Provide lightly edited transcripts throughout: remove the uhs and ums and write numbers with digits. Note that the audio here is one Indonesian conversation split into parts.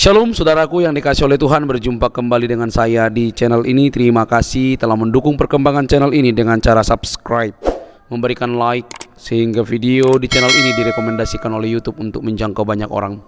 Shalom saudaraku yang dikasih oleh Tuhan, berjumpa kembali dengan saya di channel ini. Terima kasih telah mendukung perkembangan channel ini dengan cara subscribe, memberikan like, sehingga video di channel ini direkomendasikan oleh YouTube untuk menjangkau banyak orang.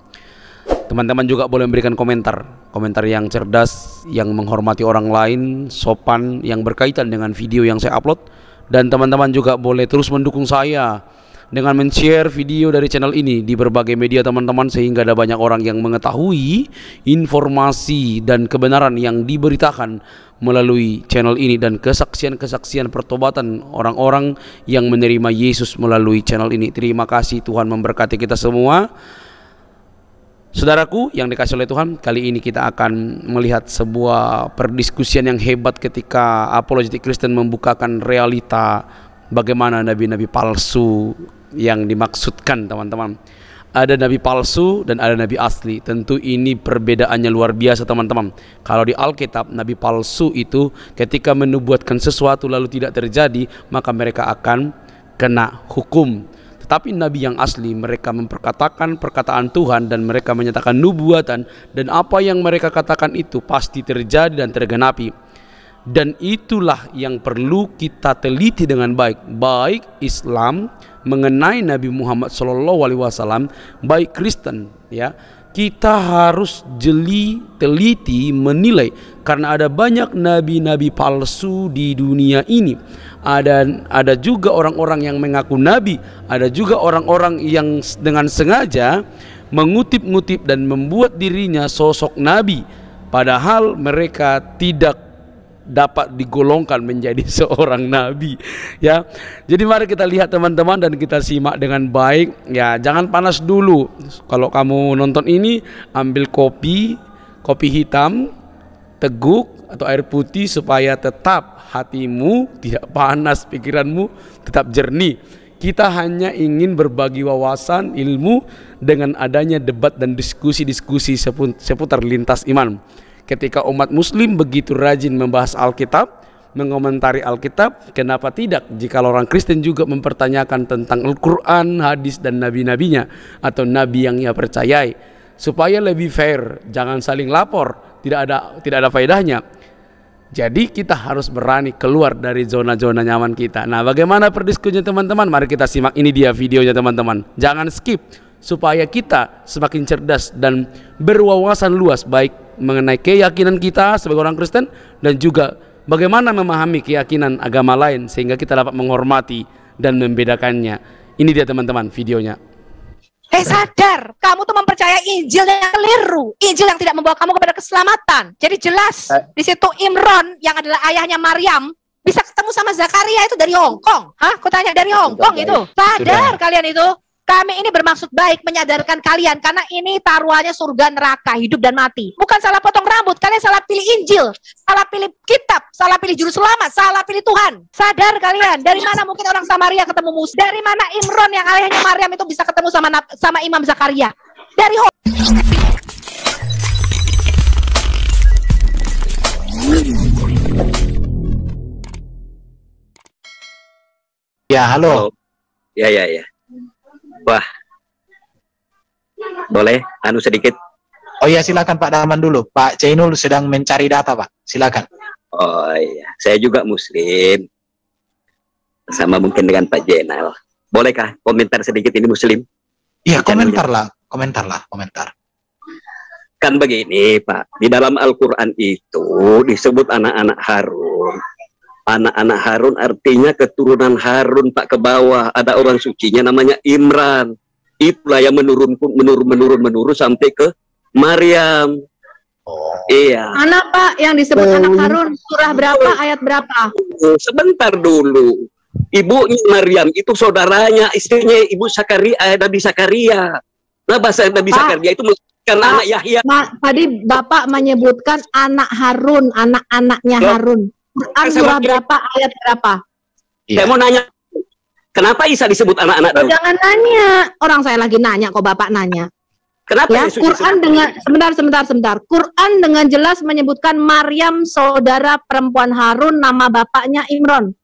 Teman-teman juga boleh memberikan komentar yang cerdas, yang menghormati orang lain, sopan, yang berkaitan dengan video yang saya upload. Dan teman-teman juga boleh terus mendukung saya dengan men-share video dari channel ini di berbagai media teman-teman, sehingga ada banyak orang yang mengetahui informasi dan kebenaran yang diberitakan melalui channel ini, dan kesaksian-kesaksian pertobatan orang-orang yang menerima Yesus melalui channel ini. Terima kasih, Tuhan memberkati kita semua. Saudaraku yang dikasih oleh Tuhan, kali ini kita akan melihat sebuah perdiskusian yang hebat ketika apologetik Kristen membukakan realita bagaimana nabi-nabi palsu yang dimaksudkan, teman-teman. Ada nabi palsu dan ada nabi asli. Tentu ini perbedaannya luar biasa, teman-teman. Kalau di Alkitab, nabi palsu itu ketika menubuatkan sesuatu lalu tidak terjadi, maka mereka akan kena hukum. Tetapi nabi yang asli, mereka memperkatakan perkataan Tuhan dan mereka menyatakan nubuatan, dan apa yang mereka katakan itu pasti terjadi dan tergenapi. Dan itulah yang perlu kita teliti dengan baik Islam mengenai Nabi Muhammad SAW, baik Kristen, ya. Kita harus teliti menilai, karena ada banyak nabi-nabi palsu di dunia ini. Ada juga orang-orang yang mengaku nabi, ada juga orang-orang yang dengan sengaja mengutip-ngutip dan membuat dirinya sosok nabi, padahal mereka tidak dapat digolongkan menjadi seorang nabi, ya. Jadi mari kita lihat, teman-teman, dan kita simak dengan baik, ya. Jangan panas dulu. Kalau kamu nonton ini, ambil kopi hitam teguk atau air putih supaya tetap hatimu tidak panas, pikiranmu tetap jernih. Kita hanya ingin berbagi wawasan ilmu dengan adanya debat dan diskusi seputar lintas iman. Ketika umat muslim begitu rajin membahas Alkitab, mengomentari Alkitab, kenapa tidak jika orang Kristen juga mempertanyakan tentang Al-Quran, hadis, dan nabi-nabinya atau nabi yang ia percayai, supaya lebih fair, jangan saling lapor, tidak ada faedahnya. Jadi kita harus berani keluar dari zona-zona nyaman kita. Nah, bagaimana perdiskusinya, teman-teman? Mari kita simak, ini dia videonya, teman-teman. Jangan skip, supaya kita semakin cerdas dan berwawasan luas, baik mengenai keyakinan kita sebagai orang Kristen dan juga bagaimana memahami keyakinan agama lain sehingga kita dapat menghormati dan membedakannya. Ini dia, teman-teman, videonya. Sadar, kamu tuh mempercayai Injil yang keliru, Injil yang tidak membawa kamu kepada keselamatan. Jadi jelas di situ Imron yang adalah ayahnya Maryam bisa ketemu sama Zakaria itu dari Hong Kong. Hah? Aku tanya, dari Hong Kong itu. Sadar kalian itu? Kami ini bermaksud baik menyadarkan kalian, karena ini taruhannya surga neraka, hidup dan mati. Bukan salah potong rambut, kalian salah pilih Injil, salah pilih kitab, salah pilih juru selamat, salah pilih Tuhan. Sadar kalian, dari mana mungkin orang Samaria ketemu Musa? Dari mana Imron yang ayahnya Maryam itu bisa ketemu sama Imam Zakaria? Dari Ya, halo. Ya. Wah, boleh sedikit. Oh iya, silakan Pak Daman dulu. Pak Jainul sedang mencari data, Pak. Silakan. Oh iya, saya juga Muslim, sama mungkin dengan Pak Jainal. Bolehkah komentar sedikit, ini Muslim? Iya, komentar. Kan begini, Pak, di dalam Al-Quran itu disebut anak-anak Harun. Anak-anak Harun artinya keturunan Harun, Pak, ke bawah. Ada orang sucinya namanya Imran. Itulah yang menurun sampai ke Maryam. Iya. Anak, Pak, yang disebut anak Harun, surah berapa, ayat berapa? Sebentar dulu. Ibunya Maryam itu saudaranya, istrinya Ibu Zakaria, Nabi Zakaria. Nah, bahasa Nabi Zakaria itu karena anak Yahya. Tadi Bapak menyebutkan anak Harun, anak-anaknya Harun. Quran surah berapa, ayat berapa? Saya mau nanya, kenapa Isa disebut anak-anak Daud? Jangan nanya, orang saya lagi nanya kok Bapak nanya. Kenapa ya? Quran dengan sebentar. Quran dengan jelas menyebutkan Maryam saudara perempuan Harun, nama bapaknya Imron.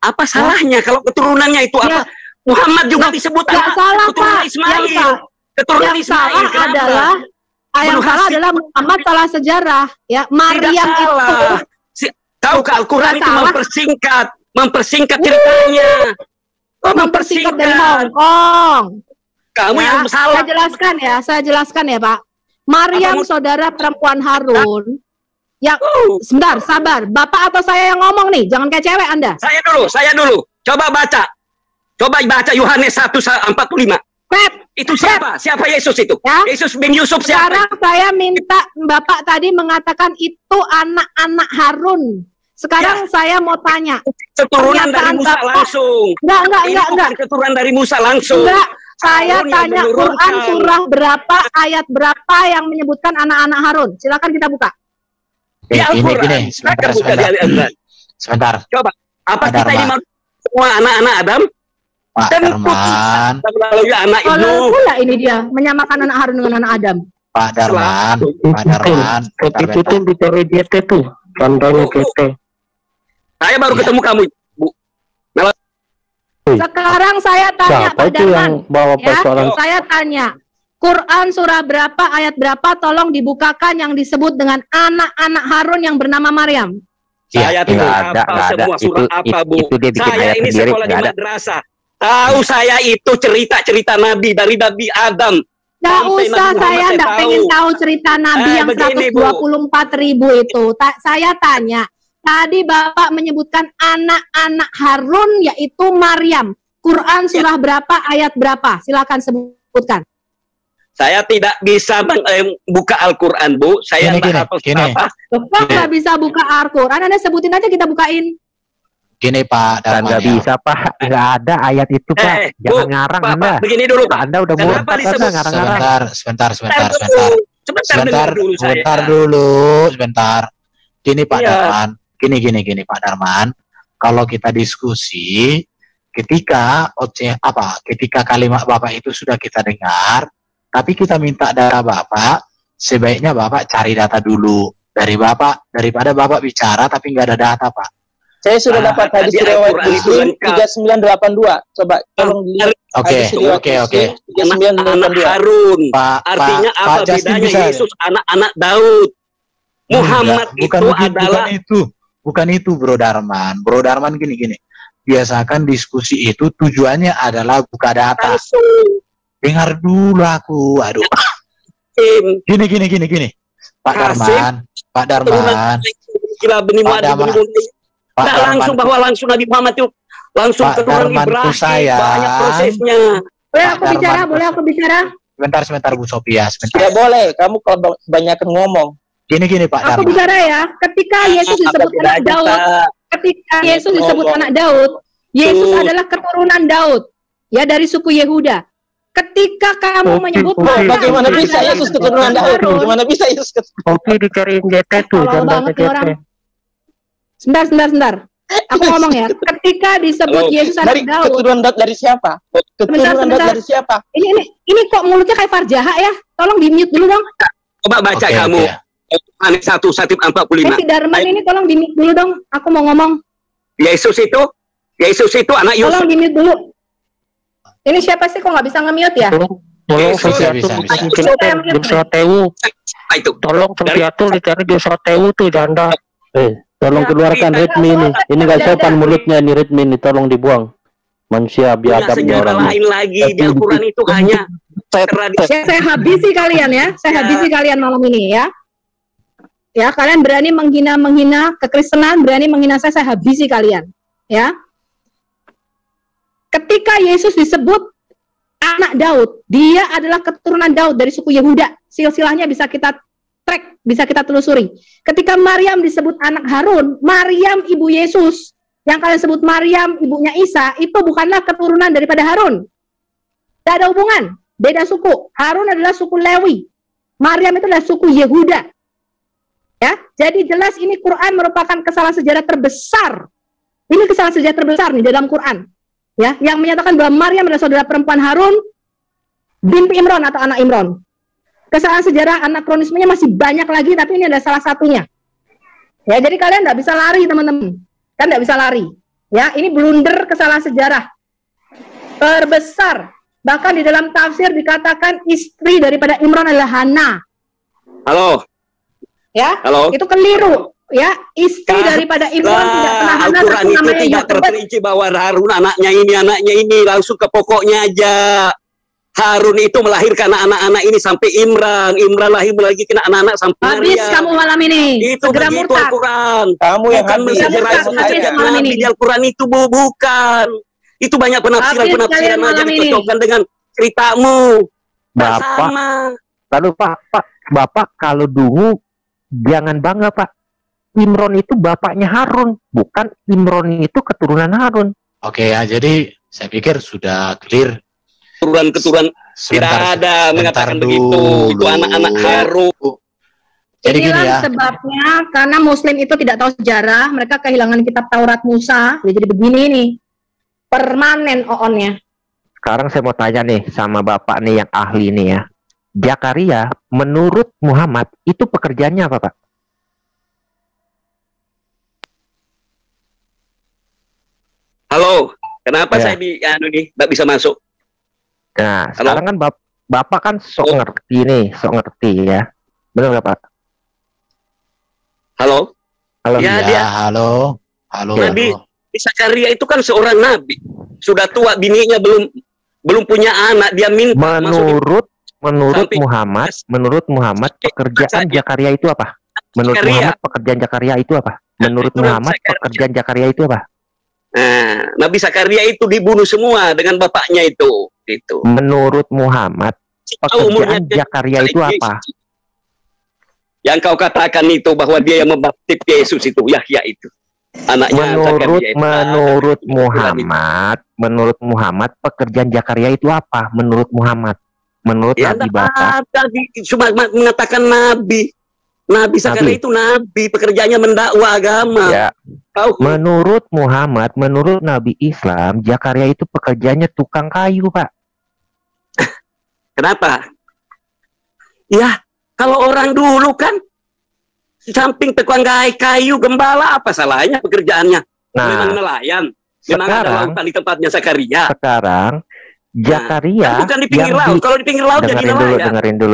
Apa salahnya kalau keturunannya itu apa? Muhammad juga disebut anak salah, keturunan Ismail. Keturunan Yang Ismail salah yang salah adalah Muhammad salah sejarah. Ya, Maryam itu. Tahu ke Al-Quran itu mempersingkat ceritanya. Mempersingkat dari Hong Kong. Kamu ya, yang salah. Saya jelaskan ya Pak. Maryam saudara perempuan Harun. Ya, sebentar, sabar. Bapak atau saya yang ngomong nih, jangan kayak cewek Anda. Saya dulu. Coba baca Yohanes 1:45. Itu siapa? Siapa Yesus itu? Ya? Yesus bin Yusuf siapa? Sekarang saya minta Bapak tadi mengatakan itu anak-anak Harun. Sekarang saya mau tanya. Keturunan dari Musa Bapak, langsung. Enggak. Keturunan dari Musa langsung. Enggak. Saya tanya Quran surah berapa, ayat berapa yang menyebutkan anak-anak Harun. Silakan kita buka. Gini, sebentar. Coba, apa kita ini mau semua anak-anak Adam? Pak Darman. Melalui anak ibu. Kalau pula ini dia menyamakan anak Harun dengan anak Adam. Pak Darman. Itu tuh dicari DT tuh, contohnya DT. Saya baru ketemu kamu, Bu. Sekarang saya tanya Pak Darman. Saya tanya. Quran surah berapa, ayat berapa, tolong dibukakan yang disebut dengan anak-anak Harun yang bernama Maryam. Saya tidak hafal semua surah apa, Bu. Saya ini sekolah di madrasah. Tahu saya itu cerita-cerita Nabi dari Nabi Adam. Gak usah, saya tidak pengen tahu cerita Nabi yang 124.000 itu. Saya tanya, tadi Bapak menyebutkan anak-anak Harun yaitu Maryam. Quran surah berapa, ayat berapa? Silakan sebutkan. Saya tidak bisa buka Al-Quran, Bu. Saya tak hafal apa. Bapak nggak bisa buka Al-Quran, Anda sebutin aja kita bukain. Gini Pak Darman. Nggak bisa Pak, nggak ada ayat itu Pak. Jangan ngarang Anda. Begini dulu Pak. Anda udah murtad ngarang-ngarang. Sebentar. Gini Pak Darman. Gini Pak Darman. Kalau kita diskusi, ketika kalimat Bapak itu sudah kita dengar, tapi kita minta data Bapak, sebaiknya Bapak cari data dulu dari Bapak, daripada Bapak bicara tapi nggak ada data Pak. Saya sudah dapat hadis riwayat Muslim 3982. Coba tolong dilihat. Oke. 3982. Harun. Artinya apa bedanya Yesus anak-anak Daud? Muhammad bukan itu Bro Darman. Bro Darman gini. Biasakan diskusi itu tujuannya adalah buka data. Dengar dulu aku. Aduh. Gini. Pak Darman. Langsung Nabi Muhammad itu langsung keturunan Ibrahim, banyak prosesnya. Boleh aku bicara? Sebentar Bu Sophia, sebentar. Ya boleh, kamu kalau kebanyakan ngomong. Gini Pak Darman. Aku bicara ya, ketika Yesus disebut anak Daud, Yesus adalah keturunan Daud, ya dari suku Yehuda. Ketika kamu menyebut bagaimana bisa Yesus keturunan Daud? Bagaimana bisa Yesus keturunan? Oke, dicariin JT tuh, jangan JT. Sebentar. Aku ngomong ya. Ketika disebut Yesus anak Daud. Keturunan Daud dari siapa? Keturunan Daud dari siapa? Ini kok mulutnya kayak Farjaha ya? Tolong di-mute dulu dong. Coba baca kamu. Yohanes 1:45. Si Darman ini tolong di-mute dulu dong. Aku mau ngomong. Yesus itu anak Yusuf. Tolong di-mute dulu. Ini siapa sih kok nggak bisa nge-mute ya? Tolong Tolong Sofiatul dicari di Sotewu tuh janda. Tolong keluarkan Redmi ini. Ini nggak sopan mulutnya ini Redmi ini, tolong dibuang. Manusia biadabnya orang. Lain lagi di Al-Quran itu hanya saya habisi kalian ya. Saya habisi kalian malam ini ya. Ya, kalian berani menghina kekristenan, berani menghina saya habisi kalian. Ya. Ketika Yesus disebut anak Daud, dia adalah keturunan Daud dari suku Yehuda. Silsilahnya bisa kita track, bisa kita telusuri. Ketika Maryam disebut anak Harun, Maryam ibu Yesus, yang kalian sebut Maryam ibunya Isa, itu bukanlah keturunan daripada Harun. Tidak ada hubungan, beda suku. Harun adalah suku Lewi, Maryam itu adalah suku Yehuda. Ya, jadi jelas ini Quran merupakan kesalahan sejarah terbesar. Ini kesalahan sejarah terbesar nih dalam Quran. Ya, yang menyatakan bahwa Maryam adalah saudara perempuan Harun binti Imron atau anak Imron. Kesalahan sejarah anakronismenya masih banyak lagi, tapi ini adalah salah satunya. Ya, jadi kalian nggak bisa lari teman-teman, kan nggak bisa lari. Ya, ini blunder kesalahan sejarah terbesar. Bahkan di dalam tafsir dikatakan istri daripada Imron adalah Hana. Halo. Ya, Halo. itu keliru. Ya, istri daripada Imran tidak pernah ada Al-Quran itu namanya tidak Yokebed. terperinci bahwa Harun anaknya ini, langsung ke pokoknya aja. Harun itu melahirkan anak-anak ini sampai Imran lahir lagi kena anak-anak sampai Habis Maryam. kamu malam ini. Itu Segera begitu murtad. Al-Quran. Kamu yang Bukan habis. mensejarah Habis malam ini. Nabi di Al-Quran itu bukan. Itu banyak penafsiran Habis kalian aja malam ini. dicocokkan dengan ceritamu. Tak Bapak, sama. lalu Bapak kalau dulu jangan bangga Pak. Imron itu bapaknya Harun, bukan Imron itu keturunan Harun. Oke ya, jadi saya pikir sudah clear. Keturunan tidak ada mengatakan begitu. Itu anak-anak Harun. Jadi gini Inilah ya. sebabnya karena Muslim itu tidak tahu sejarah, mereka kehilangan kitab Taurat Musa. Jadi begini nih, permanen oonnya. Sekarang saya mau tanya nih sama Bapak nih yang ahli nih ya. Zakaria menurut Muhammad itu pekerjaannya apa Pak? Halo, kenapa Ya. saya nggak bisa masuk? Nah, Halo? sekarang kan Bapak kan sok ngerti nih, sok ngerti ya. Benar nggak Pak? Halo, Halo. Ya, Ya, dia- halo. Nabi Zakaria itu kan seorang nabi, sudah tua, bininya belum punya anak, dia minta masuk. Menurut Sampai- Muhammad pekerjaan Zakaria itu apa? Menurut Zakaria. Muhammad pekerjaan Zakaria itu apa? Menurut Menurut Muhammad Zakaria. pekerjaan Zakaria itu apa? Nah, Nabi Zakaria itu dibunuh semua dengan bapaknya itu. Itu. Menurut Muhammad pekerjaan Zakaria itu apa? Yang kau katakan itu bahwa dia yang membaptis Yesus itu, Yahya itu. Anaknya Zakaria itu. Menurut Muhammad pekerjaan Zakaria itu apa? Menurut Muhammad, menurut Ya, Nabi enggak Bapak. ada, cuma mengatakan nabi. Nabi Zakaria itu nabi, pekerjaannya mendakwa agama. Ya, Tahu? menurut Muhammad, menurut Nabi Islam, Zakaria itu pekerjaannya tukang kayu, Pak. Kenapa? Ya, kalau orang dulu kan di samping tukang kayu, gembala, apa salahnya pekerjaannya? Memang Nah, nelayan. Memang ada sekarang- lautan di tempatnya Zakaria. sekarang Zakaria Kan bukan di pinggir yang laut. Kalau di pinggir laut jadi nelayan.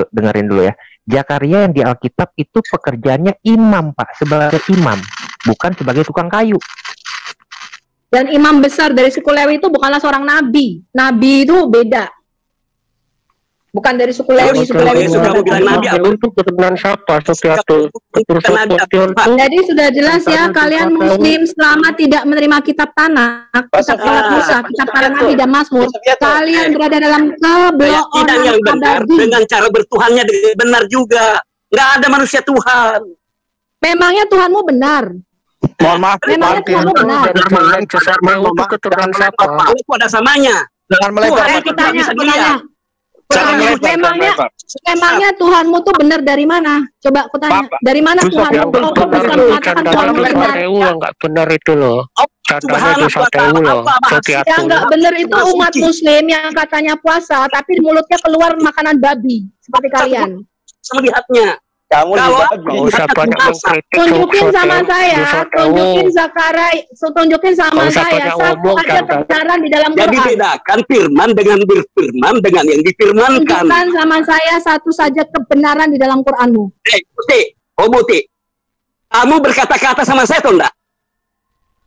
dengerin dulu ya. Zakaria yang di Alkitab itu pekerjaannya imam, Pak, sebagai imam, bukan sebagai tukang kayu. Dan imam besar dari suku Lewi itu bukanlah seorang nabi. Nabi itu beda. Bukan dari suku Lewi. Suku Lewi itu sudah beda. bilang nabi apa? Untuk keturunan siapa? Setiatul. Jadi sudah jelas ya, kalian Muslim selama tidak menerima kitab Tanakh, kitab Taurat Musa, kitab para nabi dan Mazmur, kalian berada dalam Keyakinan yang kebohongan benar abadi. dengan cara bertuhannya benar juga. Nggak ada manusia Tuhan. Memangnya Tuhanmu benar? Mohon maaf, Memangnya Tuhanmu benar? Itu keturunan siapa? Itu ada samanya. jangan melebar. Saya kutanya, bisa kutanya. Jangan melebar. Memangnya Tuhanmu tuh benar dari mana? Coba aku tanya. Dari mana Tuhanmu? Kau bisa mengatakan Tuhanmu benar? Nggak benar itu loh. Subhanallah, Yang nggak benar itu umat Muslim yang katanya puasa, tapi di mulutnya keluar makanan babi seperti kalian. Melihatnya. Kamu Kalau juga Tunjukin sama saya, tunjukin sama saya satu aja kebenaran di dalam jadi Quran. bedakan firman dengan berfirman dengan yang difirmankan. Tunjukkan sama saya satu saja kebenaran di dalam Quranmu. Muti, kamu berkata-kata sama saya atau enggak?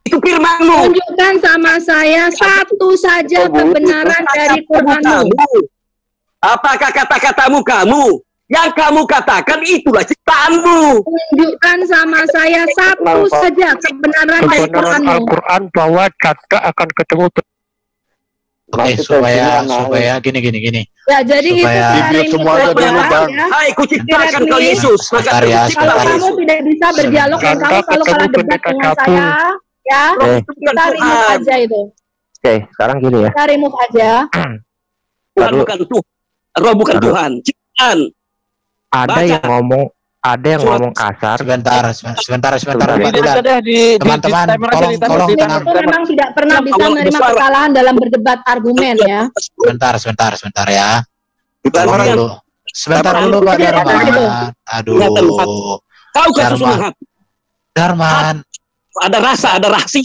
Itu firmanmu. Tunjukkan sama saya satu saja kebenaran dari Quranmu. Apakah kata-katamu kamu? Yang kamu katakan itulah ciptaanmu. Tunjukkan sama saya satu saja kebenaran dari Quranmu. Al-Quran bahwa canda akan ketemu. Oke, supaya gini. Ya, jadi itu Supaya- hari semua aja dulu, Bang. Hai, kuciptakan kau Yesus. Sebentar ya, Kalau sebentar. kamu tidak bisa berdialog dan kamu selalu kalah debat dengan saya, ya, kita remove aja itu. Oke, sekarang gini ya. Kita remove aja. Tuhan bukan Tuhan. Roh bukan Tuhan. Ciptaan. Ada yang ngomong kasar. Sebentar, Pak Ini Dilan. aja deh di Teman-teman, timer aja, di timer, tolong, di tenang. timer. Itu memang tidak pernah bisa menerima kekalahan dalam berdebat argumen ya. Sebentar ya. Bukan Tolong orang. dulu. Sebentar dulu Pak Tidak, Darman. tidak. Aduh. Kau kan Darman. susunan hati. Darman, Ada rasa, ada rasi.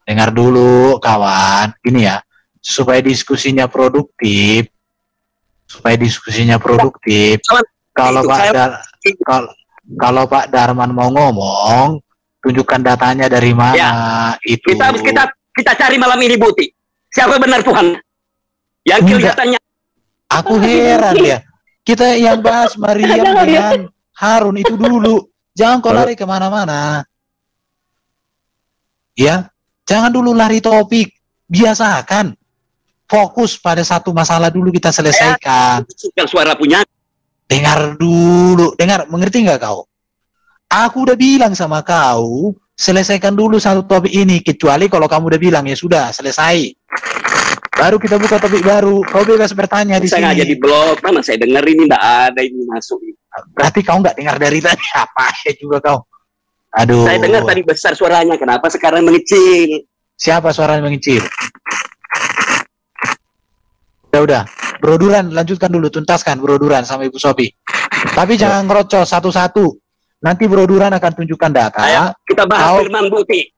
dengar dulu kawan. Gini ya, supaya diskusinya produktif. Kalau Itu, Pak saya- kalau Pak Darman mau ngomong, tunjukkan datanya dari mana Ya. itu. Kita cari malam ini bukti. Siapa benar Tuhan? Yang Enggak. kelihatannya Aku heran ya. Kita yang bahas Maryam dengan Harun itu dulu. Jangan kau lari kemana-mana. Ya, jangan dulu lari topik. Biasakan. Fokus pada satu masalah dulu kita selesaikan. yang suara punya. Dengar dulu. Dengar, mengerti nggak kau? Aku udah bilang sama kau, selesaikan dulu satu topik ini. Kecuali kalau kamu udah bilang, ya sudah, selesai. Baru kita buka topik baru. Kau bebas bertanya di Saya sini. aja di blog, mana saya dengar ini tidak ada ini masuk. Berarti kau nggak dengar dari tadi. Apa ya juga kau? Aduh. Saya dengar tadi besar suaranya, kenapa sekarang mengecil? Siapa suaranya mengecil? Udah. Bro Duran, lanjutkan dulu, tuntaskan Bro Duran sama Ibu Sophie. Tapi jangan ngerocos satu-satu. Nanti Bro Duran akan tunjukkan data. Ayo, kita bahas firman bukti.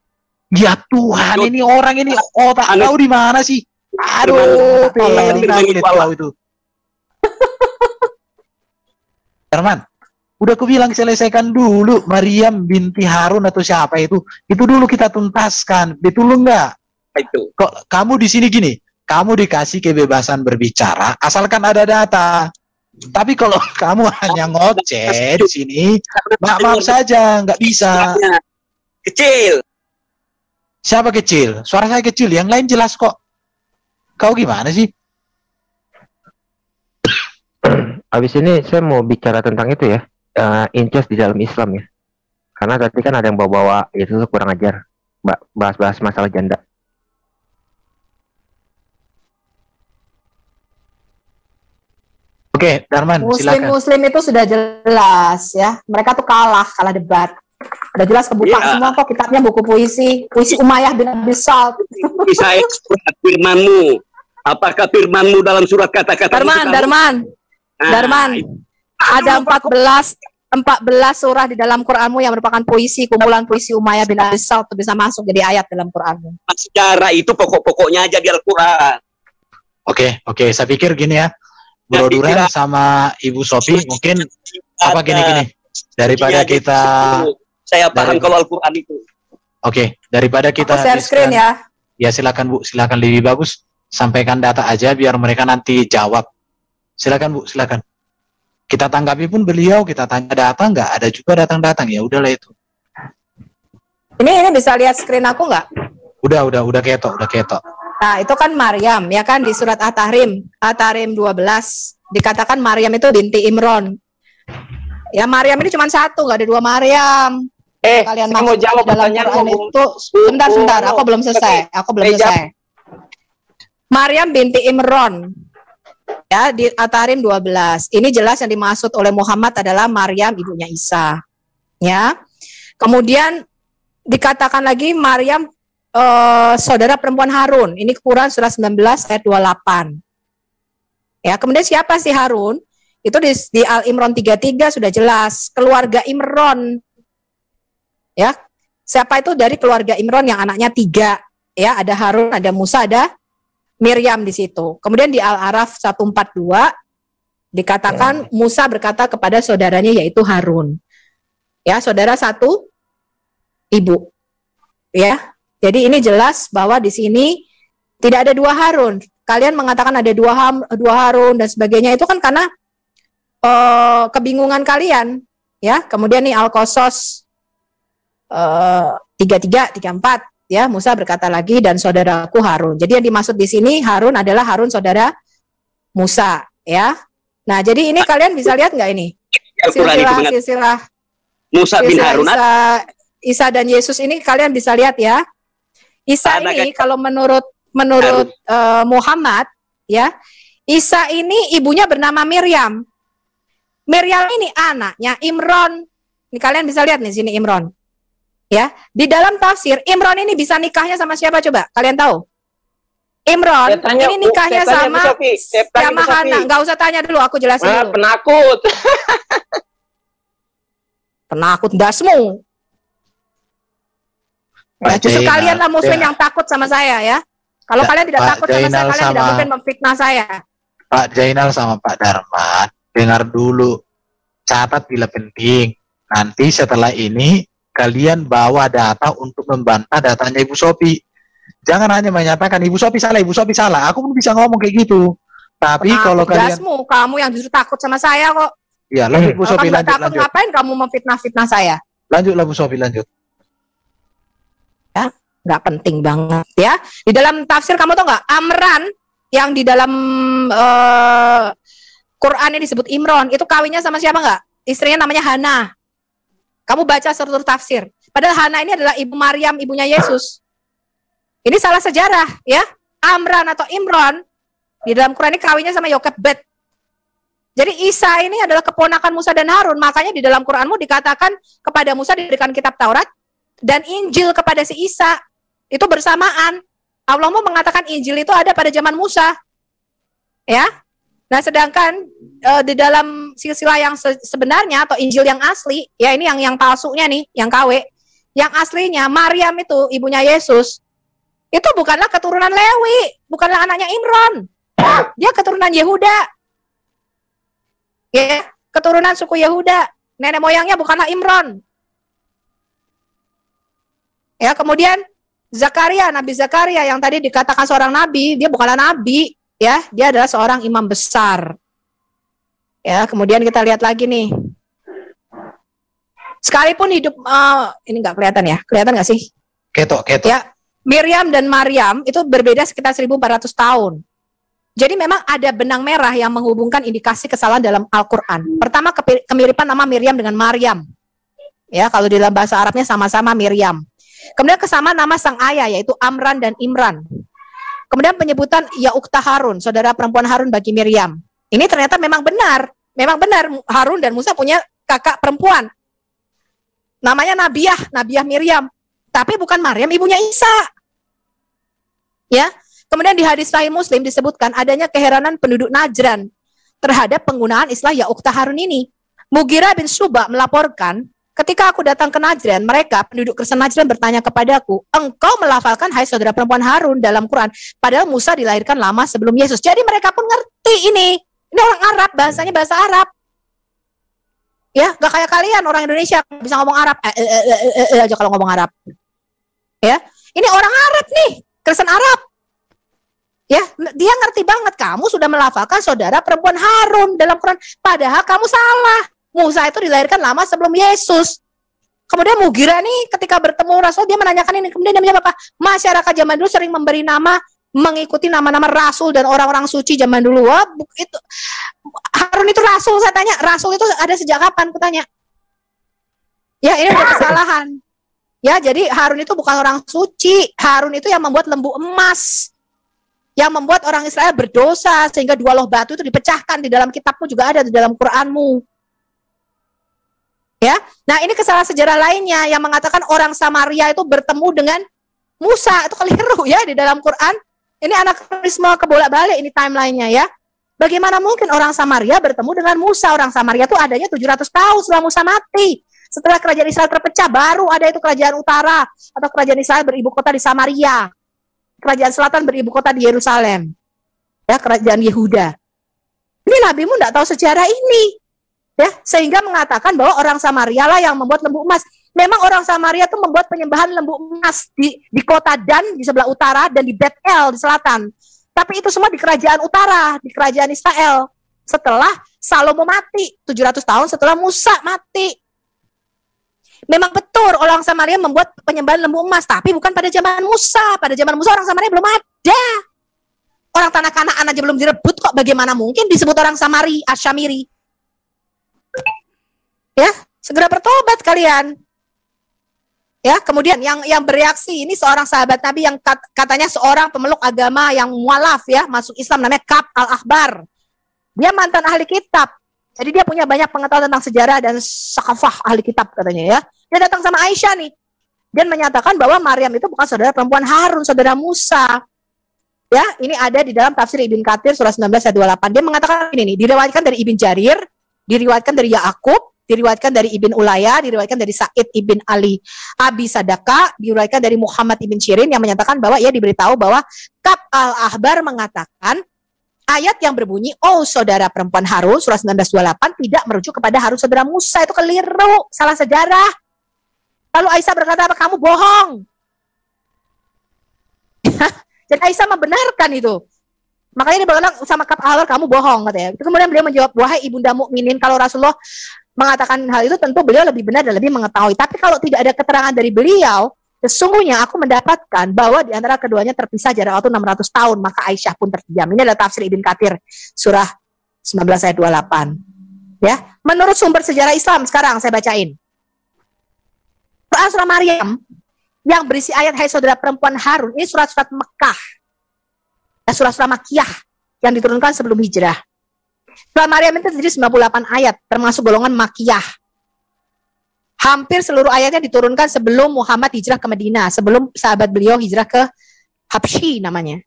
Ya Tuhan, ini orang ini otak kau di mana sih? Aduh, kau itu. Herman, udah aku bilang selesaikan dulu Maryam binti Harun atau siapa itu. Itu dulu kita tuntaskan. Betul enggak? Itu. Kok kamu di sini gini? Kamu dikasih kebebasan berbicara asalkan ada data. Tapi kalau kamu hanya ngoceh di sini, maaf saja, nggak bisa. Kecil. Siapa kecil? Suara saya kecil, yang lain jelas kok. Kau gimana sih? Habis ini saya mau bicara tentang itu ya, incest di dalam Islam ya. Karena tadi kan ada yang bawa-bawa, itu kurang ajar, bahas-bahas masalah janda. Oke, Darman, silakan. Muslim itu sudah jelas ya. Mereka tuh kalah debat. Udah jelas kebuka semua kok kitabnya, buku puisi Umayyah bin Abi Salt. Bisa firmanmu. Apakah firmanmu dalam surat kata-kata? Darman. Ada 14 surah di dalam Qur'anmu yang merupakan puisi, kumpulan puisi Umayyah bin Abi Salt, itu bisa masuk jadi ayat dalam Qur'anmu. Sejarah itu pokok-pokoknya aja di Al-Quran. Oke, saya pikir gini ya. Bro Duran sama Ibu Sophie mungkin apa gini daripada kita saya paham kalau Al-Quran itu. Oke, daripada kita share screen ya. Ya silakan Bu, silakan, lebih bagus sampaikan data aja biar mereka nanti jawab. Silakan Bu, silakan. Kita tanggapi pun beliau, kita tanya data nggak ada juga datang-datang, ya udahlah itu. Ini bisa lihat screen aku nggak? Udah ketok. Nah, itu kan Maryam, ya kan, di surat At-Tahrim 12 dikatakan Maryam itu binti Imron. Ya, Maryam ini cuma satu, nggak ada dua Maryam. Kalian mau jawab dalam Quran itu. Sebentar, aku belum selesai. Maryam binti Imron. Ya, di At-Tahrim 12. Ini jelas yang dimaksud oleh Muhammad adalah Maryam ibunya Isa. Ya. Kemudian dikatakan lagi Maryam saudara perempuan Harun. Ini Quran surah 19 ayat 28. Ya, kemudian siapa sih Harun? Itu di Al-Imran 33 sudah jelas, keluarga Imron. Ya. Siapa itu dari keluarga Imron yang anaknya 3, ya, ada Harun, ada Musa, ada Miriam di situ. Kemudian di Al-Araf 142 dikatakan Musa berkata kepada saudaranya yaitu Harun. Ya, saudara satu ibu. Ya. Jadi ini jelas bahwa di sini tidak ada dua Harun. Kalian mengatakan ada dua Harun dan sebagainya, itu kan karena kebingungan kalian, ya. Kemudian nih Al-Qasas 33, 34, ya, Musa berkata lagi dan saudaraku Harun. Jadi yang dimaksud di sini Harun adalah Harun saudara Musa, ya. Nah, jadi ini kalian bisa lihat nggak ini? Silsilah Musa bin Harun. Isa dan Yesus ini kalian bisa lihat ya. Isa ini kalau menurut Muhammad, ya, Isa ini ibunya bernama Miriam. Miriam ini anaknya Imron. Ini kalian bisa lihat nih sini Imron. Ya, di dalam tafsir Imron ini bisa nikahnya sama siapa coba? Kalian tahu? Imron ini nikahnya sama Hana. Nggak usah tanya dulu, aku jelasin dulu. Penakut dasmu. Justru kalianlah Muslim yang takut sama saya, ya. Kalau kalian tidak takut sama saya, kalian tidak mungkin memfitnah saya. Pak Jainal sama Pak Darman, dengar dulu. catat bila penting. Nanti setelah ini kalian bawa data untuk membantah datanya Ibu Sophie. Jangan hanya menyatakan Ibu Sophie salah, Ibu Sophie salah. Aku pun bisa ngomong kayak gitu. Tapi kalau kalian, kamu yang justru takut sama saya kok. Ya, lanjut Bu Sophie, lanjut. Ngapain kamu memfitnah-fitnah saya? Lanjutlah Bu Sophie, lanjut. Ya, nggak penting banget ya. Di dalam tafsir kamu tau nggak, Amran yang di dalam Quran ini disebut Imron, itu kawinnya sama siapa nggak? Istrinya namanya Hana. Kamu baca seluruh tafsir. Padahal Hana ini adalah ibu Maryam, ibunya Yesus. Ini salah sejarah ya. Amran atau Imron di dalam Quran ini kawinnya sama Yokebed. Jadi Isa ini adalah keponakan Musa dan Harun. Makanya di dalam Quranmu dikatakan kepada Musa diberikan kitab Taurat dan Injil kepada si Isa. Itu bersamaan. Allah mau mengatakan Injil itu ada pada zaman Musa. Ya. Nah, sedangkan di dalam silsilah yang sebenarnya atau Injil yang asli, ya ini yang palsunya nih, yang KW. Yang aslinya Maryam itu ibunya Yesus. Itu bukanlah keturunan Lewi, bukanlah anaknya Imron. Dia keturunan Yehuda. Ya, keturunan suku Yehuda. Nenek moyangnya bukanlah Imron. Ya, kemudian Zakaria, Nabi Zakaria yang tadi dikatakan seorang nabi, dia bukanlah nabi. Ya, dia adalah seorang imam besar. Ya, kemudian kita lihat lagi nih. Sekalipun hidup, ini nggak kelihatan ya? Kelihatan nggak sih? Ketok. Ya, Miriam dan Maryam itu berbeda sekitar 1400 tahun. Jadi memang ada benang merah yang menghubungkan indikasi kesalahan dalam Al-Quran. Pertama, kemiripan nama Miriam dengan Maryam. Ya, kalau di dalam bahasa Arabnya sama-sama Miriam. Kemudian kesamaan nama sang ayah, yaitu Amran dan Imran. Kemudian penyebutan ya ukhta Harun, saudara perempuan Harun bagi Miriam. Ini ternyata memang benar. Memang benar Harun dan Musa punya kakak perempuan. Namanya Nabiah Miriam. Tapi bukan Maryam ibunya Isa. Ya. Kemudian di hadis Sahih Muslim disebutkan adanya keheranan penduduk Najran terhadap penggunaan istilah ya ukhta Harun ini. Mughirah bin Syu'bah melaporkan, ketika aku datang ke Najran, mereka penduduk Kristen Najran bertanya kepadaku, engkau melafalkan hai saudara perempuan Harun dalam Quran, padahal Musa dilahirkan lama sebelum Yesus. Jadi mereka pun ngerti ini. Ini orang Arab, bahasanya bahasa Arab. Ya, gak kayak kalian orang Indonesia bisa ngomong Arab aja kalau ngomong Arab. Ya, ini orang Arab nih, Kristen Arab. Ya, dia ngerti banget kamu sudah melafalkan saudara perempuan Harun dalam Quran, padahal kamu salah. Musa itu dilahirkan lama sebelum Yesus. Kemudian Mughirah nih ketika bertemu Rasul dia menanyakan ini, kemudian dia menjawab apa? Masyarakat zaman dulu sering memberi nama mengikuti nama-nama Rasul dan orang-orang suci zaman dulu. Wah, itu Harun itu Rasul, saya tanya. Rasul itu ada sejak kapan? Aku tanya. Ya, ini udah kesalahan. Ya, jadi Harun itu bukan orang suci. Harun itu yang membuat lembu emas. Yang membuat orang Israel berdosa sehingga dua loh batu itu dipecahkan. Di dalam kitabmu juga ada, di dalam Quranmu. Ya, nah ini kesalahan sejarah lainnya yang mengatakan orang Samaria itu bertemu dengan Musa, itu keliru ya di dalam Quran. Ini anakronisme kebolak-balik ini timelinenya ya. Bagaimana mungkin orang Samaria bertemu dengan Musa? Orang Samaria itu adanya 700 tahun setelah Musa mati. Setelah kerajaan Israel terpecah, baru ada itu kerajaan utara atau kerajaan Israel beribu kota di Samaria. Kerajaan selatan beribu kota di Yerusalem. Ya, kerajaan Yehuda. Ini nabimu tidak tahu sejarah ini. Ya, sehingga mengatakan bahwa orang Samaria lah yang membuat lembu emas. Memang orang Samaria itu membuat penyembahan lembu emas di kota Dan di sebelah utara dan di Bet-El di selatan. Tapi itu semua di kerajaan utara, di kerajaan Israel. Setelah Salomo mati, 700 tahun setelah Musa mati. Memang betul orang Samaria membuat penyembahan lembu emas, tapi bukan pada zaman Musa. Pada zaman Musa orang Samaria belum ada. Orang tanah Kanaan aja belum direbut kok, bagaimana mungkin disebut orang Samari, Asyamiri? Ya, segera bertobat kalian. Ya, kemudian yang bereaksi ini seorang sahabat Nabi yang katanya seorang pemeluk agama yang mualaf ya, masuk Islam, namanya Ka'b al-Ahbar. Dia mantan ahli kitab. Jadi dia punya banyak pengetahuan tentang sejarah dan sakafah ahli kitab katanya ya. Dia datang sama Aisyah nih. Dan menyatakan bahwa Maryam itu bukan saudara perempuan Harun, saudara Musa. Ya, ini ada di dalam tafsir Ibn Katsir surah 19 ayat 28. Dia mengatakan ini nih, diriwayatkan dari Ibn Jarir, diriwayatkan dari Ya'qub, diriwayatkan dari Ibn Ulayya, diriwayatkan dari Sa'id Ibn Ali Abi Sadaka, diriwayatkan dari Muhammad Ibn Sirin yang menyatakan bahwa ia diberitahu bahwa Ka'b al-Ahbar mengatakan Ayat yang berbunyi, oh saudara perempuan Harun, surah 19:28 tidak merujuk kepada Harun saudara Musa, itu keliru, salah sejarah. Lalu Aisyah berkata apa? Kamu bohong. Dan Aisyah membenarkan itu. Makanya dia berkata sama Ka'ab al-Ahbar, kamu bohong katanya. Kemudian beliau menjawab, wahai ibunda mukminin, kalau Rasulullah mengatakan hal itu tentu beliau lebih benar dan lebih mengetahui. Tapi kalau tidak ada keterangan dari beliau, sesungguhnya aku mendapatkan bahwa di antara keduanya terpisah jarak waktu 600 tahun, maka Aisyah pun terdiam. Ini adalah tafsir Ibn Katsir surah 19 ayat 28. Ya, menurut sumber sejarah Islam sekarang saya bacain. Quran surah Maryam yang berisi ayat hai saudara perempuan Harun, ini surat-surat Mekah. Surah-surah Makkiyah yang diturunkan sebelum hijrah. Surah Maryam itu terdiri 98 ayat, termasuk golongan Makkiyah. Hampir seluruh ayatnya diturunkan sebelum Muhammad hijrah ke Madinah, sebelum sahabat beliau hijrah ke Habsyi namanya.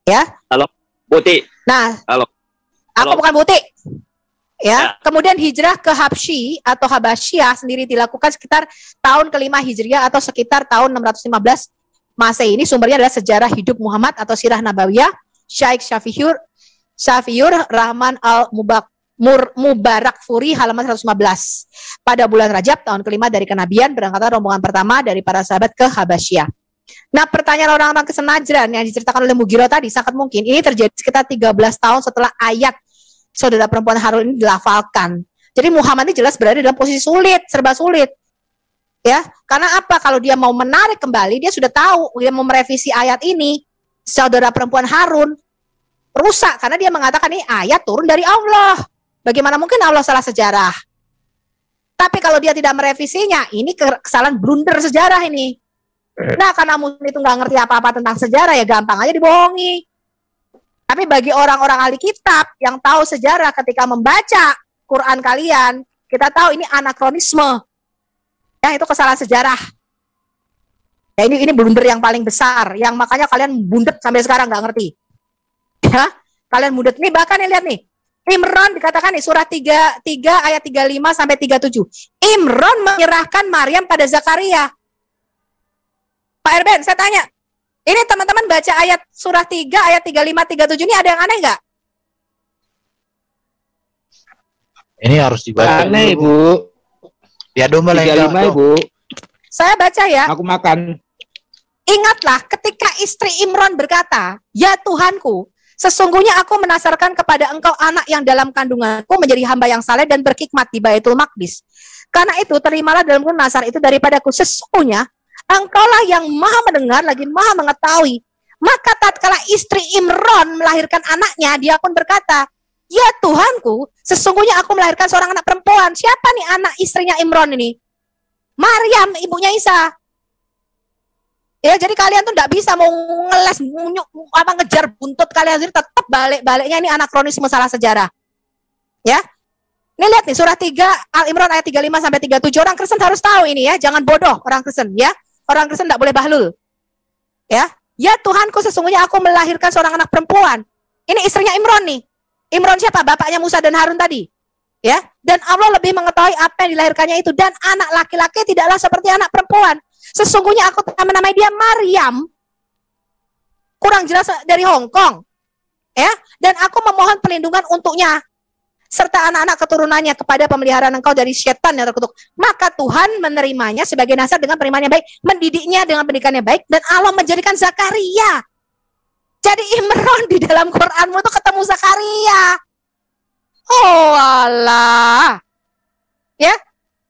Ya. Halo, Buti. Nah, halo. Aku bukan Buti. Ya. Kemudian hijrah ke Habsyi atau Habasyah sendiri dilakukan sekitar tahun ke-5 Hijriah atau sekitar tahun 615 Masehi. Ini sumbernya adalah sejarah hidup Muhammad atau Sirah Nabawiyah Syekh Syafiyur Rahman Mubarak Furi halaman 115. Pada bulan Rajab tahun ke-5 dari kenabian berangkatlah rombongan pertama dari para sahabat ke Habasyah. Nah, pertanyaan orang-orang ke Najran yang diceritakan oleh Mughirah tadi sangat mungkin ini terjadi sekitar 13 tahun setelah ayat saudara perempuan Harun ini dilafalkan. Jadi Muhammad ini jelas berada dalam posisi sulit, serba sulit. Ya, karena apa? Kalau dia mau menarik kembali, dia sudah tahu dia mau merevisi ayat ini. Saudara perempuan Harun rusak karena dia mengatakan ini ayat turun dari Allah. Bagaimana mungkin Allah salah sejarah? Tapi kalau dia tidak merevisinya, ini kesalahan blunder sejarah ini. Nah, karena muslim itu nggak ngerti apa-apa tentang sejarah, ya gampang aja dibohongi. Tapi bagi orang-orang ahli kitab yang tahu sejarah ketika membaca Quran kalian, kita tahu ini anakronisme. Ya, itu kesalahan sejarah. Ya, ini blunder yang paling besar, yang makanya kalian bundet sampai sekarang nggak ngerti. Ya, kalian bundet nih, bahkan nih lihat nih. Imran dikatakan nih surah 33 ayat 35 sampai 37. Imran menyerahkan Maryam pada Zakaria. Pak Erben, saya tanya. Ini teman-teman baca ayat surah 3 ayat 35 37 ini ada yang aneh nggak? Ini harus dibaca. Aneh, Bu. Ya domba lagi. 35, Bu. Saya baca ya. Aku makan. Ingatlah ketika istri Imran berkata, "Ya Tuhanku, sesungguhnya aku menasarkan kepada engkau anak yang dalam kandunganku menjadi hamba yang saleh dan berkhidmat di Baitul Maqdis. Karena itu terimalah dalam nasar itu daripadaku. Sesungguhnya engkaulah yang maha mendengar lagi maha mengetahui." Maka tatkala istri Imran melahirkan anaknya, dia pun berkata, "Ya Tuhanku, sesungguhnya aku melahirkan seorang anak perempuan." Siapa nih anak istrinya Imran ini? Maryam, ibunya Isa. Ya, jadi kalian tuh nggak bisa mau ngeles, ngejar buntut kalian sendiri, tetap balik-baliknya ini anakronisme salah sejarah. Ya, ini lihat nih surah 3 Al-Imran ayat 35 sampai 37. Orang Kristen harus tahu ini ya, jangan bodoh orang Kristen ya. Orang Kristen nggak boleh bahlul. Ya, ya Tuhanku sesungguhnya aku melahirkan seorang anak perempuan. Ini istrinya Imran nih. Imran siapa? Bapaknya Musa dan Harun tadi. Ya, dan Allah lebih mengetahui apa yang dilahirkannya itu, dan anak laki-laki tidaklah seperti anak perempuan. Sesungguhnya aku telah menamai dia Maryam. Kurang jelas dari Hong Kong. Ya, dan aku memohon perlindungan untuknya serta anak-anak keturunannya kepada pemeliharaan engkau dari setan yang terkutuk. Maka Tuhan menerimanya sebagai nasar dengan penerimaan yang baik, mendidiknya dengan pendidikan yang baik, dan Allah menjadikan Zakaria. Jadi Imran di dalam Quranmu itu ketemu Zakaria. Oh Allah. Ya.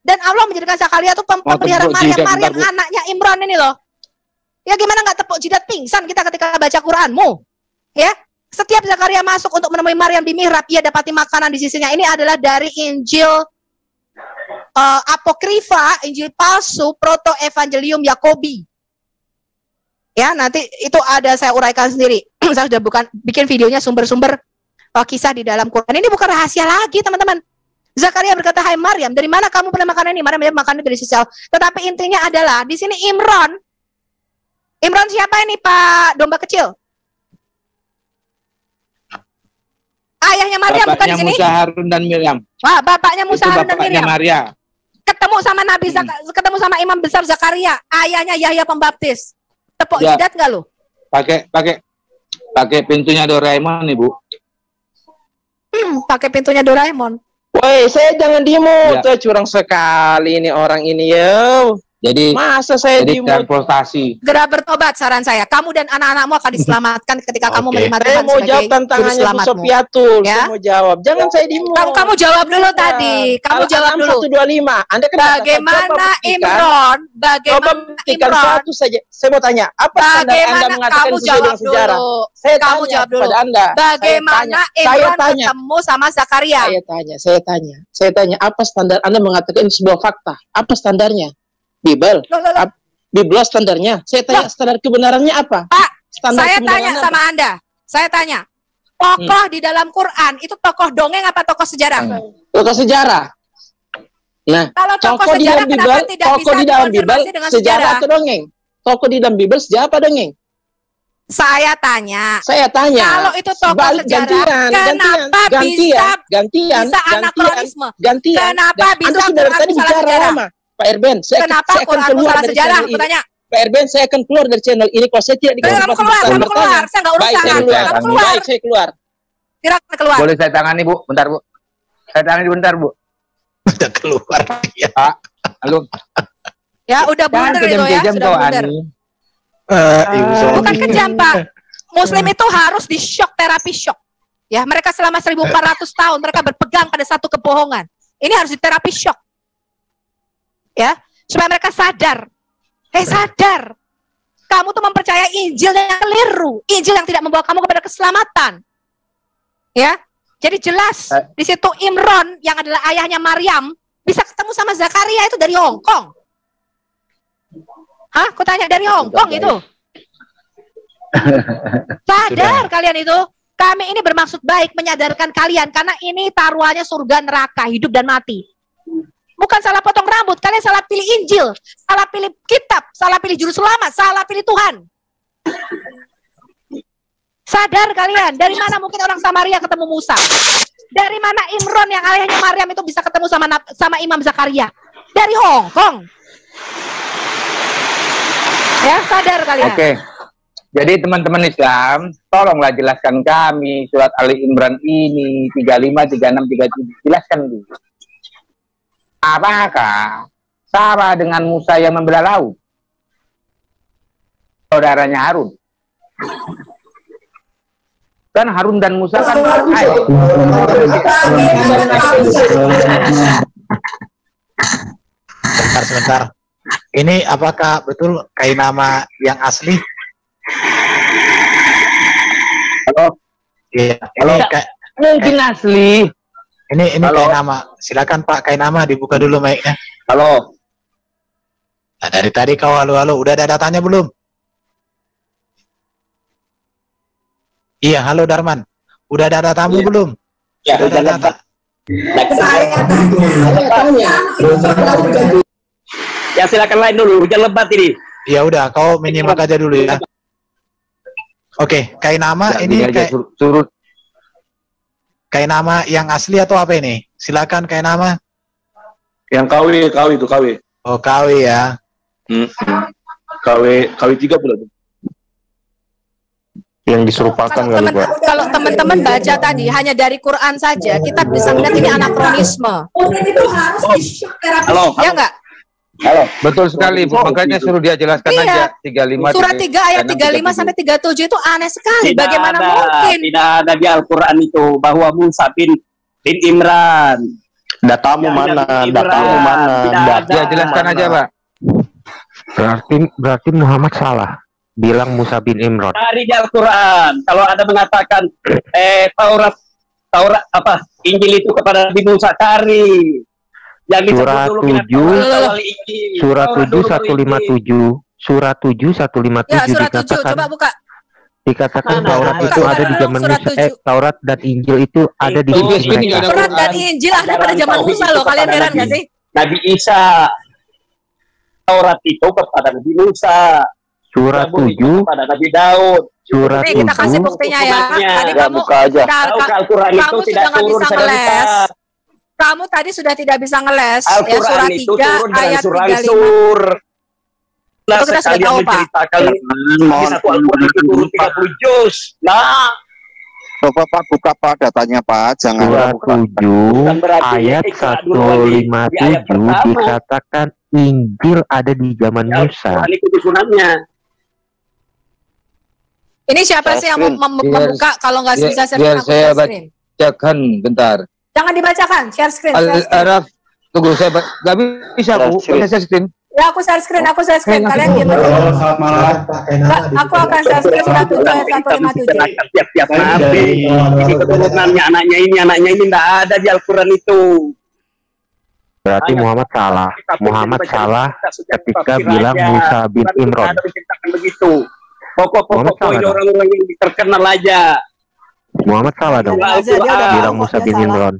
Dan Allah menjadikan Zakaria itu pemelihara Maryam anaknya Imran ini loh. Ya gimana nggak tepuk jidat pingsan kita ketika baca Quranmu. Ya. Setiap Zakaria masuk untuk menemui Maryam di mihrab, ia dapati makanan di sisinya. Ini adalah dari Injil Apokrifa, Injil palsu, Proto Evangelium Yakobi. Ya, nanti itu ada saya uraikan sendiri. Saya sudah bikin videonya sumber-sumber kisah di dalam Quran. Ini bukan rahasia lagi, teman-teman. Zakaria berkata, "Hai Maryam, dari mana kamu pernah makan ini?" Maryam makannya dari sisi Allah. Tetapi intinya adalah di sini Imran. Imran siapa ini, Pak Domba Kecil? Ayahnya Maryam bukan di sini? Musa, Harun dan Miriam. Wah, bapaknya Musa, Harun dan Miriam. Maria. Ketemu sama Nabi ketemu sama Imam besar Zakaria, ayahnya Yahya Pembaptis. Tepuk jidat enggak lu? Pakai Pakai pintunya Doraemon, Ibu. Pakai pintunya Doraemon. Woi, saya jangan demo. Ya. Tuh curang sekali ini orang ini, yo. Jadi Masa saya jadi demo? transportasi. Segera bertobat, saran saya. Kamu dan anak-anakmu akan diselamatkan ketika kamu menerima Saya Tuhan mau sebagai jawab juru tantangannya Bu selamatmu. Sofiatul. Ya? Saya mau jawab. Jangan saya demo. Kamu jawab dulu tadi. Kamu jawab dulu. 125. Anda kan Bagaimana Imron? Coba buktikan satu saja. Saya mau tanya, apa standar Anda Bagaimana mengatakan kamu sesuai jawab dengan sejarah? dulu? Saya Kamu tanya jawab dulu. kepada Anda. Bagaimana Saya Imron tanya. ketemu sama Zakaria? Saya tanya, apa standar Anda mengatakan ini sebuah fakta? Apa standarnya? Bible. Loh. Bible standarnya. Saya tanya standar kebenarannya apa? Pak, Standar saya kebenaran tanya apa? sama Anda. Saya tanya, tokoh di dalam Quran itu tokoh dongeng apa tokoh sejarah? Tokoh sejarah. Nah, Kalau tokoh di sejarah dalam kenapa Bible, tidak tokoh bisa di dalam Bible dikonfirmasi dengan sejarah sejarah? atau dongeng? Tokoh di dalam Bible sejarah apa dongeng? Saya tanya. Kalau itu tokoh sejarah, kenapa bisa anakronisme? Kenapa bisa Anda sudah tadi salah bicara sejarah? lama. Pak Erben, Kenapa saya akan Quranmu keluar salah dari sejarah? channel Aku ini. tanya. Pak Erben, saya akan keluar dari channel ini kalau saya tidak Kamu keluar, saya nggak Baik, urusan. saya keluar. Kamu keluar. Baik, saya keluar. Silakan keluar. Boleh saya tangani, Bu? Bentar, Bu. Saya tangani bentar, Bu. Udah keluar dia. Pak, halo. Ya, udah blunder itu ya, sudah blunder. Bukan kejam, Pak. Muslim itu harus di shock, terapi shock. Ya, mereka selama 1400 tahun mereka berpegang pada satu kebohongan. Ini harus di terapi shock. Ya, supaya mereka sadar. Sadar. Kamu tuh mempercayai Injil yang keliru, Injil yang tidak membawa kamu kepada keselamatan. Ya. Jadi jelas di situ Imron yang adalah ayahnya Maryam bisa ketemu sama Zakaria itu dari Hong Kong. Hah? Aku tanya dari Hong Kong itu. Sadar kalian itu. Kami ini bermaksud baik menyadarkan kalian karena ini taruhannya surga neraka, hidup dan mati. Bukan salah potong rambut, kalian salah pilih Injil, salah pilih kitab, salah pilih juru selamat, salah pilih Tuhan. Sadar kalian, dari mana mungkin orang Samaria ketemu Musa? Dari mana Imron yang ayahnya Maryam itu bisa ketemu sama Imam Zakaria? Dari Hong Kong. Ya, sadar kalian. Oke. Jadi teman-teman Islam, tolonglah jelaskan kami surat Ali Imran ini 35, 36, 37. Jelaskan dulu. Apakah sama dengan Musa yang membelah laut? Saudaranya Harun. Kan Harun dan Musa kan Sebentar. Ini apakah betul Kainama yang asli? Halo. Iya. Mungkin asli. Ini Kainama. Silakan Pak Kainama dibuka dulu mic-nya. Halo. Nah, dari tadi kau halo-halo, udah ada datanya belum? Iya, halo Darman. Udah ada datamu belum? Ya, udah ada data. Ya silakan lain dulu, jangan lebat ini. Ya udah, kau menyimak aja dulu ya. Oke, Kainama ini surut. Kainama yang asli atau apa ini? Silakan Kainama. Yang KW. Oh, KW ya. KW 3 pula tuh. Yang diserupakan kali Pak. Kalau teman-teman baca tadi hanya dari Quran saja, kita bisa melihat ini anakronisme. Itu harus di-shock terapi. Ya enggak? Halo, betul sekali Bu. Makanya suruh dia jelaskan aja 35. Surat 3 ayat 35 sampai 37 itu aneh sekali. Bagaimana mungkin? Tidak ada di Al-Qur'an itu bahwa Musa bin Imran. Datamu mana? Datamu mana? Ya jelaskan aja, Pak. Berarti Muhammad salah. Bilang Musa bin Imran. Dari Al-Quran, kalau ada mengatakan Taurat apa Injil itu kepada Nabi Musa, cari. Yang surat 7 surat 7 157 surat 7 157 ya, surat 7 coba buka. Dikatakan Taurat itu ada di zaman Musa. Taurat dan Injil itu ada di sisi mereka. Taurat dan Injil ada pada zaman Musa loh. Kalian heran nggak sih? Nabi Isa. Taurat itu kepada Nabi Musa. Surat 7 pada Nabi Daud. Surat 7 kita kasih buktinya ya. Tadi kamu Al-Quran itu tidak turun ngeles. Kamu tadi sudah tidak bisa ngeles. Al-Quran ya, surat 3 ayat 35. Lah Itu kita sudah sekalian tahu, Pak. menceritakan di satu Al-Quran itu turun 30 juz. Nah, Coba Pak buka Pak datanya Pak, jangan Surah buka. 7 berarti ayat ikra dulu lagi. Di ayat 157 pertama. dikatakan Injil ada di zaman Ya, Musa. Al-Quran itu susunannya. Ini siapa sih yang membuka? Kalau nggak bisa share biar screen, aku saya share screen. bacakan bentar. Jangan dibacakan, share screen. Share screen. Al-Araf, tunggu saya nggak bisa aku, saya share screen. Ya aku share screen, Kalian diam aja. Selamat malam. Aku akan share screen surat 7 ayat 157. Tiap-tiap nabi, ini keturunannya, anaknya ini nggak ada di Al-Quran itu. Berarti Muhammad salah. Muhammad salah ketika bilang Musa bin Imran. Ada menceritakan begitu. Pokok-pokok ini orang-orang yang terkenal aja. Muhammad salah dong. Bilang Musa bin Imran.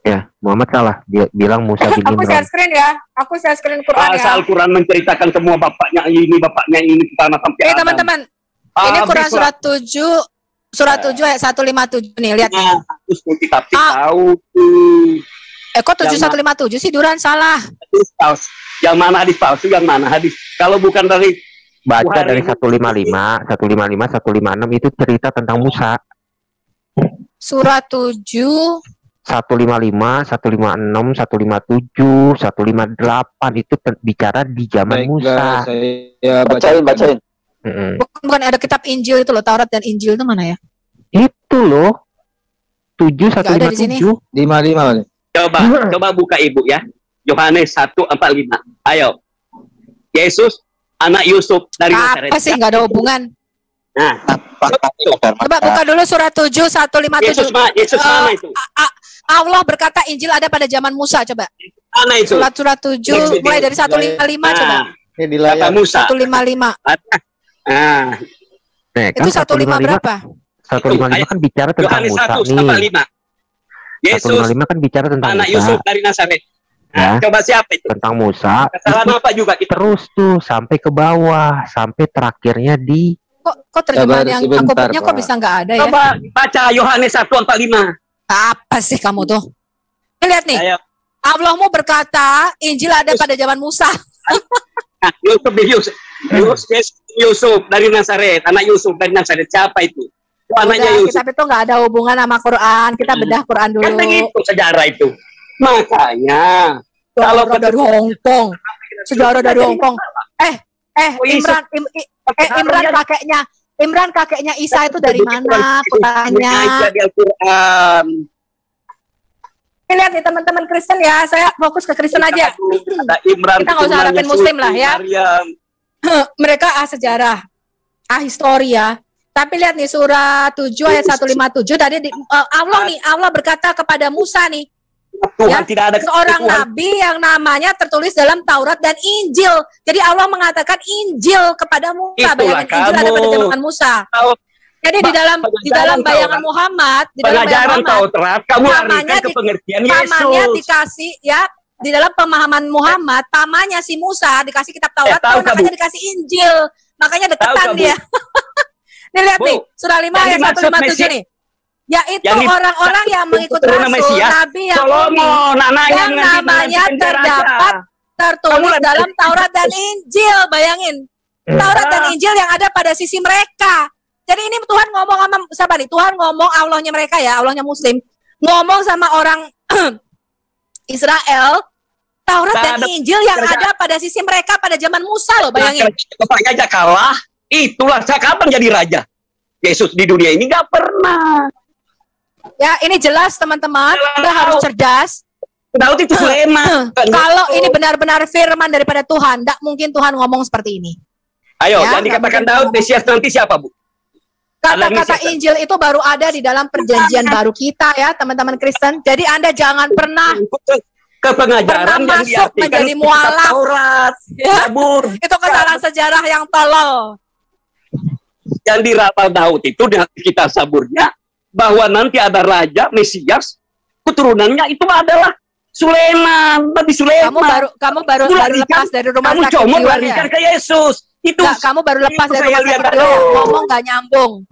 Ya, Muhammad salah. Dia bilang Musa bin Aku share Imran. screen ya. Aku share screen Quran ya. Asal Quran menceritakan semua bapaknya ini tanah sampai Oke Adam. teman-teman, ini Quran surat 7 ayat 157 nih, lihat nih. Terus kita tahu tuh. Kok 7157 sih, Duran salah. Yang mana hadis palsu, yang mana hadis? Kalau bukan dari Baca dari 155, 156 itu cerita tentang Musa. Surat 7 155, 156, 157, 158 itu bicara di zaman Musa. Saya bacain. Bukan ada kitab Injil itu loh, Taurat dan Injil itu mana ya? Itu loh. 7157. 55. Coba buka Ibu ya. Yohanes 1:45. Ayo. Yesus anak Yusuf dari Nazaret. Apa sih, nggak ada hubungan. Nah, coba buka dulu surat 7 157. Yesus mana itu? Allah berkata Injil ada pada zaman Musa, coba. Mana itu? Surat 7 mulai dari 155 coba. Ini di layar Musa. 155. Nah, itu 155 berapa? 155 kan bicara tentang Yohanes Musa 1:45. Yesus 155 kan bicara tentang anak Musa. Yusuf dari Nazaret. Ya. Coba siapa itu? Tentang Musa. Kesalahan apa juga kita? Terus tuh sampai ke bawah, sampai terakhirnya di Kok terjemahan yang aku punya kok bisa nggak ada ya? Coba baca Yohanes 1:45. Apa sih kamu tuh? Lihat nih. Ayo. Allahmu berkata Injil ada pada zaman Musa. Nah, Yusuf dari Nazaret, anak Yusuf dari Nazaret, siapa itu? Itu anaknya Yusuf. Tapi itu nggak ada hubungan sama Quran. Kita bedah Quran dulu. Kan begitu sejarah itu. Makanya kalau dari Hongkong, sejarah dari Hongkong. Imran kakeknya Isa itu dari mana? Kotanya. Ini lihat nih teman-teman Kristen ya. Saya fokus ke Kristen aja. Imran, kita nggak usah harapin Muslim lah ya. Mereka sejarah, historia. Tapi lihat nih surah 7 ayat 157 tadi Allah berkata kepada Musa nih. Tuhan tidak ada seorang nabi yang namanya tertulis dalam Taurat dan Injil. Jadi Allah mengatakan Injil kepada Musa. Bayangin Injil ada pada zaman Musa. Jadi di dalam bayangan Muhammad, di dalam bayangan Taurat, kamu larikan ke pengertian Yesus. Pamannya dikasih ya di dalam pemahaman Muhammad, pamannya si Musa dikasih kitab Taurat, namanya dikasih Injil. Makanya deketan dia. Nih lihat nih, surah 5 ayat 157 nih. Yaitu orang-orang yang mengikut Rasul, Nabi yang namanya tertulis dalam Taurat dan Injil. Bayangin, Taurat dan Injil yang ada pada sisi mereka. Jadi ini Tuhan ngomong sama siapa nih? Tuhan ngomong Allahnya mereka ya, Allahnya Muslim. Ngomong sama orang Israel, Taurat dan Injil yang ada pada sisi mereka pada zaman Musa loh, bayangin. Bapaknya aja kalah, itulah saya kapan jadi raja? Yesus di dunia ini nggak pernah. Ya, ini jelas teman-teman, Anda harus cerdas. Daud itu Sulaiman. Kalau ini benar-benar firman daripada Tuhan, tidak mungkin Tuhan ngomong seperti ini. Ayo, yang dikatakan Daud, Mesias nanti siapa, Bu? Kata-kata Injil itu baru ada di dalam perjanjian baru kita ya, teman-teman Kristen. Jadi Anda jangan pernah ke pengajaran yang masuk menjadi mualaf. Taurat, Zabur. Itu kesalahan sejarah yang tolol. Yang dirapal Daud itu dengan kita Zaburnya, bahwa nanti ada raja Mesias, keturunannya itu adalah Sulaiman, Nabi Sulaiman. Kamu baru lepas dari rumah sakit jiwa. Kamu larikan ke Yesus. Itu kamu baru lepas dari rumah sakit jiwa. Ngomong gak nyambung.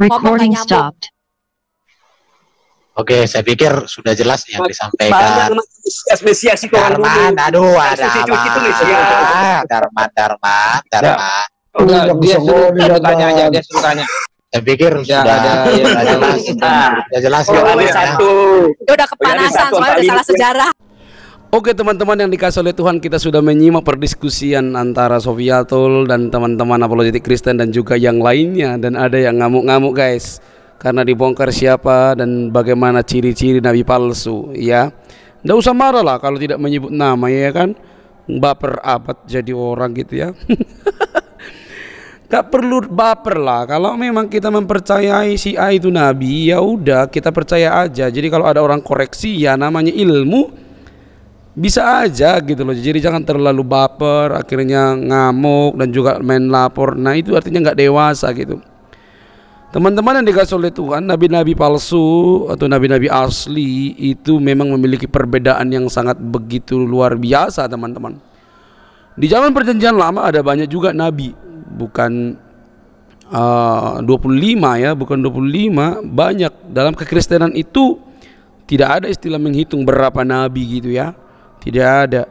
Oke, saya pikir sudah jelas yang disampaikan. Mesias itu orang Darman, dulu. aduh, ada apa? Darman. Dia suruh tanya aja, dia suruh tanya. Saya pikir sudah jelas. Udah kepanasan, soalnya udah salah sejarah. Oke teman-teman yang dikasih oleh Tuhan, kita sudah menyimak perdiskusian antara Sofiatul dan teman-teman apologetik Kristen dan juga yang lainnya. Dan ada yang ngamuk-ngamuk guys, karena dibongkar siapa dan bagaimana ciri-ciri nabi palsu. Ya, nggak usah marah lah kalau tidak menyebut nama, ya kan. Baper abad jadi orang gitu ya. Gak perlu baper lah. Kalau memang kita mempercayai si A itu nabi, ya udah kita percaya aja. Jadi kalau ada orang koreksi, ya namanya ilmu, bisa aja gitu loh. Jadi jangan terlalu baper, akhirnya ngamuk dan juga main lapor. Nah itu artinya nggak dewasa gitu. Teman-teman yang dikasih oleh Tuhan, nabi-nabi palsu atau nabi-nabi asli itu memang memiliki perbedaan yang sangat begitu luar biasa teman-teman. Di zaman perjanjian lama ada banyak juga nabi, bukan 25 ya, bukan 25, banyak. Dalam kekristenan itu tidak ada istilah menghitung berapa nabi gitu ya. Tidak ada.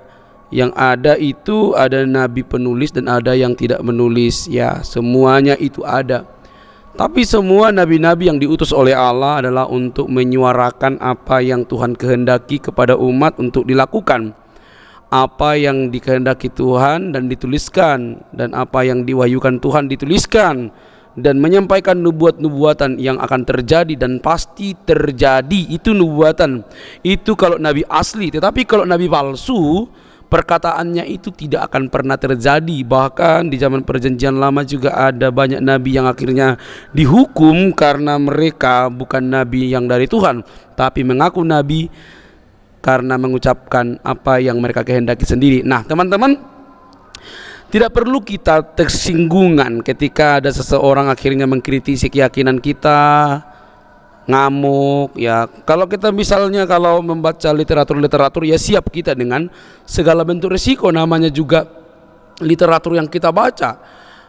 Yang ada itu ada nabi penulis dan ada yang tidak menulis ya, semuanya itu ada. Tapi semua nabi-nabi yang diutus oleh Allah adalah untuk menyuarakan apa yang Tuhan kehendaki kepada umat untuk dilakukan. Apa yang dikehendaki Tuhan dan dituliskan, dan apa yang diwahyukan Tuhan dituliskan, dan menyampaikan nubuat-nubuatan yang akan terjadi dan pasti terjadi. Itu nubuatan, itu kalau nabi asli. Tetapi kalau nabi palsu, perkataannya itu tidak akan pernah terjadi. Bahkan di zaman perjanjian lama juga ada banyak nabi yang akhirnya dihukum karena mereka bukan nabi yang dari Tuhan, tapi mengaku nabi karena mengucapkan apa yang mereka kehendaki sendiri. Nah teman-teman, tidak perlu kita tersinggungan ketika ada seseorang akhirnya mengkritisi keyakinan kita, ngamuk ya. Kalau kita misalnya kalau membaca literatur ya siap kita dengan segala bentuk risiko, namanya juga literatur yang kita baca.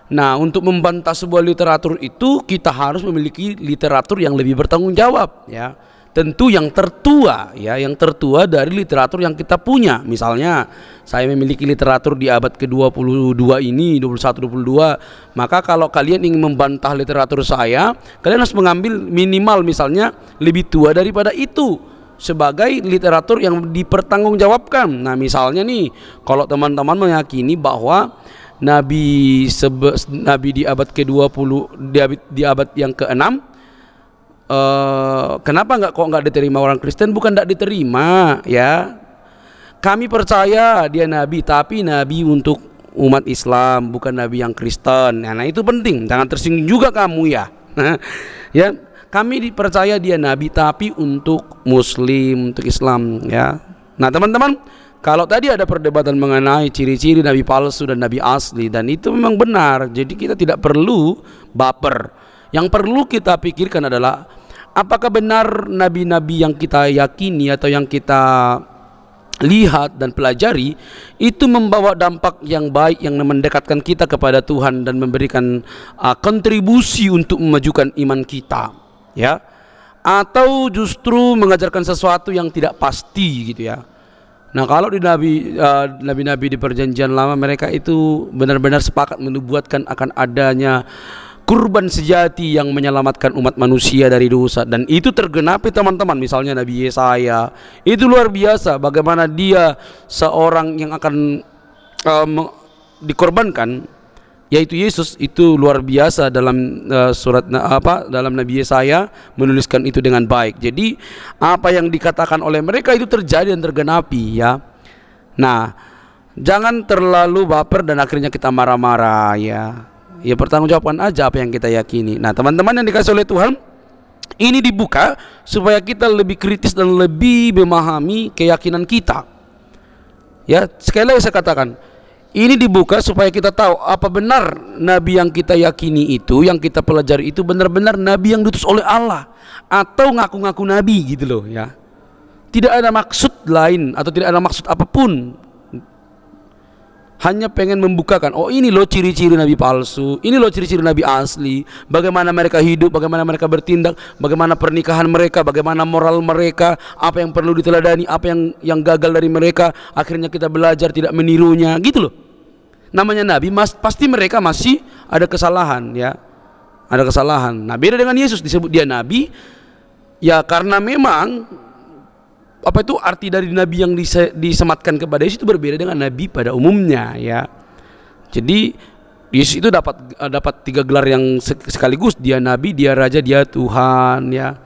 Nah untuk membantah sebuah literatur itu kita harus memiliki literatur yang lebih bertanggung jawab ya. Tentu yang tertua ya, yang tertua dari literatur yang kita punya. Misalnya saya memiliki literatur di abad ke-22 ini, 21-22, maka kalau kalian ingin membantah literatur saya, kalian harus mengambil minimal misalnya lebih tua daripada itu sebagai literatur yang dipertanggungjawabkan. Nah misalnya nih, kalau teman-teman meyakini bahwa nabi di abad ke-20, di abad yang ke-6, kenapa nggak diterima orang Kristen? Bukan nggak diterima ya, kami percaya dia nabi, tapi nabi untuk umat Islam, bukan nabi yang Kristen. Nah itu penting, jangan tersinggung juga kamu ya. Ya, kami dipercaya dia nabi, tapi untuk Muslim, untuk Islam ya. Nah teman-teman, kalau tadi ada perdebatan mengenai ciri-ciri nabi palsu dan nabi asli, dan itu memang benar. Jadi kita tidak perlu baper. Yang perlu kita pikirkan adalah apakah benar nabi-nabi yang kita yakini atau yang kita lihat dan pelajari itu membawa dampak yang baik yang mendekatkan kita kepada Tuhan dan memberikan kontribusi untuk memajukan iman kita ya, atau justru mengajarkan sesuatu yang tidak pasti gitu ya. Nah kalau di nabi-nabi di perjanjian lama, mereka itu benar-benar sepakat menubuatkan akan adanya kurban sejati yang menyelamatkan umat manusia dari dosa, dan itu tergenapi teman-teman. Misalnya Nabi Yesaya, itu luar biasa bagaimana dia seorang yang akan dikorbankan, yaitu Yesus. Itu luar biasa dalam dalam Nabi Yesaya menuliskan itu dengan baik. Jadi apa yang dikatakan oleh mereka itu terjadi dan tergenapi ya. Nah jangan terlalu baper dan akhirnya kita marah-marah ya. Ya pertanggungjawabkan aja apa yang kita yakini. Nah teman-teman yang dikasih oleh Tuhan, ini dibuka supaya kita lebih kritis dan lebih memahami keyakinan kita. Ya sekali lagi saya katakan, ini dibuka supaya kita tahu apa benar nabi yang kita yakini itu, yang kita pelajari itu benar-benar nabi yang diutus oleh Allah, atau ngaku-ngaku nabi gitu loh ya. Tidak ada maksud lain atau tidak ada maksud apapun. hanya pengen membukakan, oh ini loh ciri-ciri nabi palsu, ini loh ciri-ciri nabi asli, bagaimana mereka hidup, bagaimana mereka bertindak, bagaimana pernikahan mereka, bagaimana moral mereka, apa yang perlu diteladani, apa yang gagal dari mereka, akhirnya kita belajar tidak menirunya, gitu loh. Namanya nabi, pasti mereka masih ada kesalahan, ya, ada kesalahan. Nah, beda dengan Yesus, disebut dia nabi ya karena memang apa itu arti dari nabi yang disematkan kepada Yesus itu berbeda dengan nabi pada umumnya, ya. Jadi Yesus itu dapat 3 gelar yang sekaligus, dia nabi, dia raja, dia Tuhan, ya.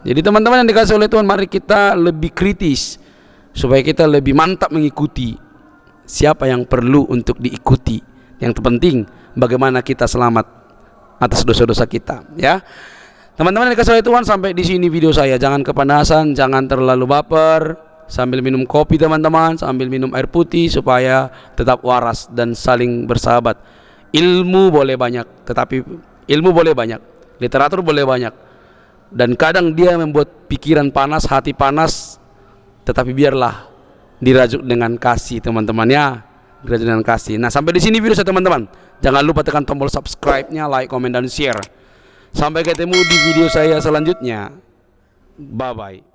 Jadi teman-teman yang dikasih oleh Tuhan, mari kita lebih kritis supaya kita lebih mantap mengikuti siapa yang perlu untuk diikuti. Yang terpenting bagaimana kita selamat atas dosa-dosa kita, ya. Teman-teman yang dikasih oleh Tuhan, sampai di sini video saya. Jangan kepanasan, jangan terlalu baper. Sambil minum kopi teman-teman, sambil minum air putih supaya tetap waras dan saling bersahabat. Ilmu boleh banyak, tetapi ilmu boleh banyak, literatur boleh banyak, dan kadang dia membuat pikiran panas, hati panas, tetapi biarlah dirajuk dengan kasih, teman-teman, ya. Dirajuk dengan kasih. Nah, sampai di sini video saya, teman-teman. Jangan lupa tekan tombol subscribe-nya, like, komen, dan share. Sampai ketemu di video saya selanjutnya. Bye-bye.